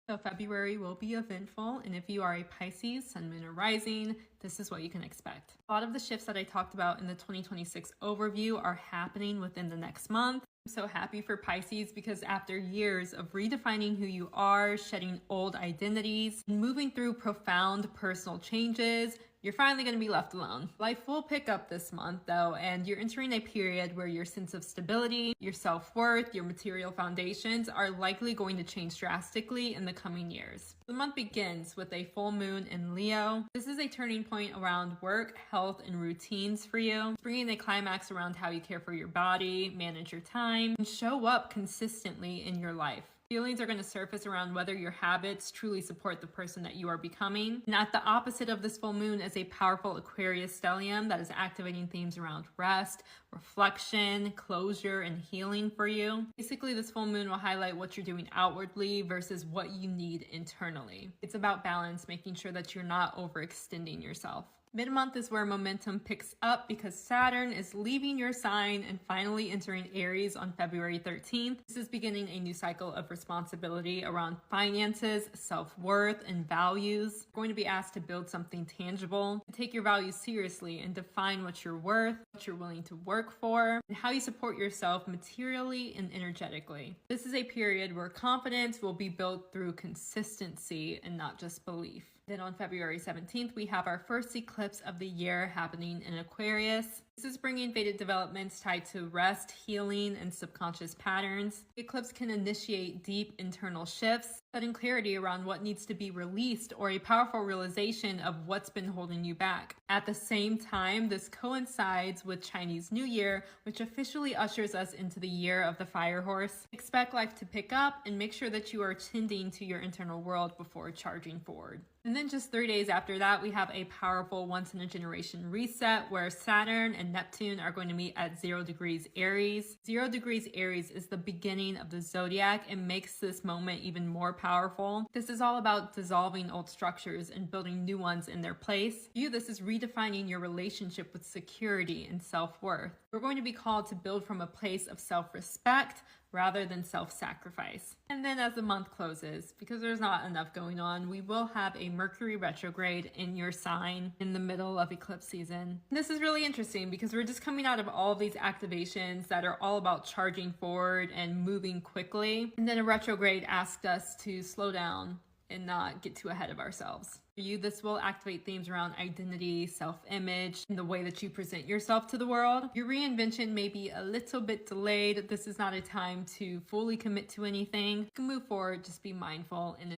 So February will be eventful, and if you are a Pisces, Sun, Moon, or Rising, this is what you can expect. A lot of the shifts that I talked about in the 2026 overview are happening within the next month. I'm so happy for Pisces because after years of redefining who you are, shedding old identities, and moving through profound personal changes, you're finally going to be left alone. Life will pick up this month though, and you're entering a period where your sense of stability, your self-worth, your material foundations are likely going to change drastically in the coming years. The month begins with a full moon in Leo. This is a turning point around work, health, and routines for you. It's bringing a climax around how you care for your body, manage your time, and show up consistently in your life. Feelings are going to surface around whether your habits truly support the person that you are becoming. And at the opposite of this full moon is a powerful Aquarius stellium that is activating themes around rest, reflection, closure, and healing for you. Basically, this full moon will highlight what you're doing outwardly versus what you need internally. It's about balance, making sure that you're not overextending yourself. Mid-month is where momentum picks up because Saturn is leaving your sign and finally entering Aries on February 13th. This is beginning a new cycle of responsibility around finances, self-worth, and values. You're going to be asked to build something tangible, to take your values seriously and define what you're worth, what you're willing to work for, and how you support yourself materially and energetically. This is a period where confidence will be built through consistency and not just belief. Then on February 17th, we have our first eclipse of the year happening in Aquarius. This is bringing fated developments tied to rest, healing, and subconscious patterns. The eclipse can initiate deep internal shifts, setting clarity around what needs to be released or a powerful realization of what's been holding you back. At the same time, this coincides with Chinese New Year, which officially ushers us into the year of the fire horse. Expect life to pick up and make sure that you are tending to your internal world before charging forward. And then just 3 days after that, we have a powerful once-in-a-generation reset where Saturn and Neptune are going to meet at 0 degrees Aries. 0 degrees Aries is the beginning of the zodiac and makes this moment even more powerful. This is all about dissolving old structures and building new ones in their place. View this as redefining your relationship with security and self-worth. We're going to be called to build from a place of self-respect rather than self-sacrifice. And then as the month closes, because there's not enough going on, we will have a Mercury retrograde in your sign in the middle of eclipse season. This is really interesting because we're just coming out of all of these activations that are all about charging forward and moving quickly. And then a retrograde asked us to slow down and not get too ahead of ourselves. For you, this will activate themes around identity, self-image, and the way that you present yourself to the world. Your reinvention may be a little bit delayed. This is not a time to fully commit to anything. You can move forward, just be mindful and